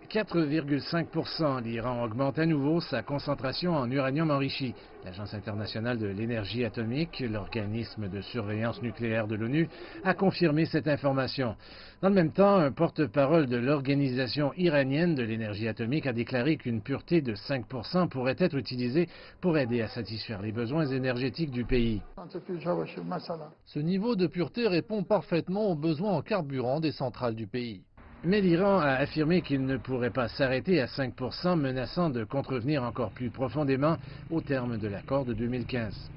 4,5%. L'Iran augmente à nouveau sa concentration en uranium enrichi. L'Agence internationale de l'énergie atomique, l'organisme de surveillance nucléaire de l'ONU, a confirmé cette information. Dans le même temps, un porte-parole de l'Organisation iranienne de l'énergie atomique a déclaré qu'une pureté de 5% pourrait être utilisée pour aider à satisfaire les besoins énergétiques du pays. Ce niveau de pureté répond parfaitement aux besoins en carburant des centrales du pays. Mais l'Iran a affirmé qu'il ne pourrait pas s'arrêter à 5%, menaçant de contrevenir encore plus profondément au terme de l'accord de 2015.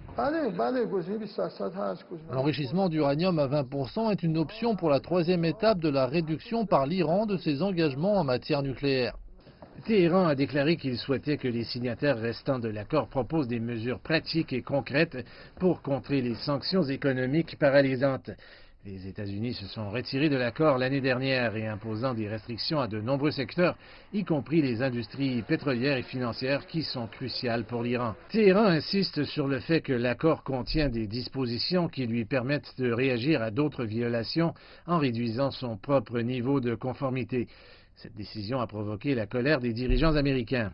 L'enrichissement d'uranium à 20% est une option pour la troisième étape de la réduction par l'Iran de ses engagements en matière nucléaire. Téhéran a déclaré qu'il souhaitait que les signataires restants de l'accord proposent des mesures pratiques et concrètes pour contrer les sanctions économiques paralysantes. Les États-Unis se sont retirés de l'accord l'année dernière et imposant des restrictions à de nombreux secteurs, y compris les industries pétrolières et financières qui sont cruciales pour l'Iran. Téhéran insiste sur le fait que l'accord contient des dispositions qui lui permettent de réagir à d'autres violations en réduisant son propre niveau de conformité. Cette décision a provoqué la colère des dirigeants américains.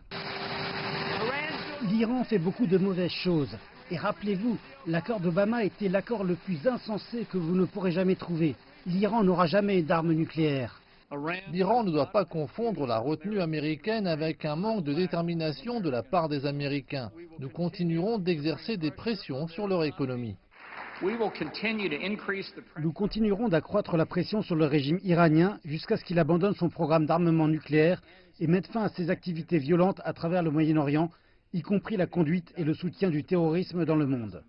L'Iran fait beaucoup de mauvaises choses. Et rappelez-vous, l'accord d'Obama était l'accord le plus insensé que vous ne pourrez jamais trouver. L'Iran n'aura jamais d'armes nucléaires. L'Iran ne doit pas confondre la retenue américaine avec un manque de détermination de la part des Américains. Nous continuerons d'exercer des pressions sur leur économie. Nous continuerons d'accroître la pression sur le régime iranien jusqu'à ce qu'il abandonne son programme d'armement nucléaire et mette fin à ses activités violentes à travers le Moyen-Orient, y compris la conduite et le soutien du terrorisme dans le monde.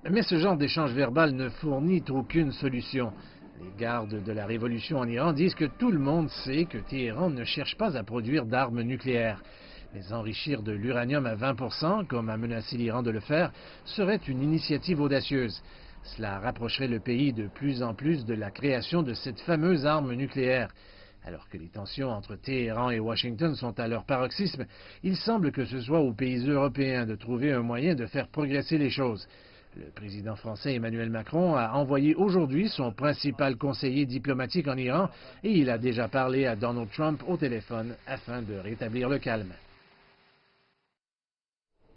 Mais ce genre d'échange verbal ne fournit aucune solution. Les gardes de la révolution en Iran disent que tout le monde sait que Téhéran ne cherche pas à produire d'armes nucléaires. Mais enrichir de l'uranium à 20%, comme a menacé l'Iran de le faire, serait une initiative audacieuse. Cela rapprocherait le pays de plus en plus de la création de cette fameuse arme nucléaire. Alors que les tensions entre Téhéran et Washington sont à leur paroxysme, il semble que ce soit aux pays européens de trouver un moyen de faire progresser les choses. Le président français Emmanuel Macron a envoyé aujourd'hui son principal conseiller diplomatique en Iran et il a déjà parlé à Donald Trump au téléphone afin de rétablir le calme.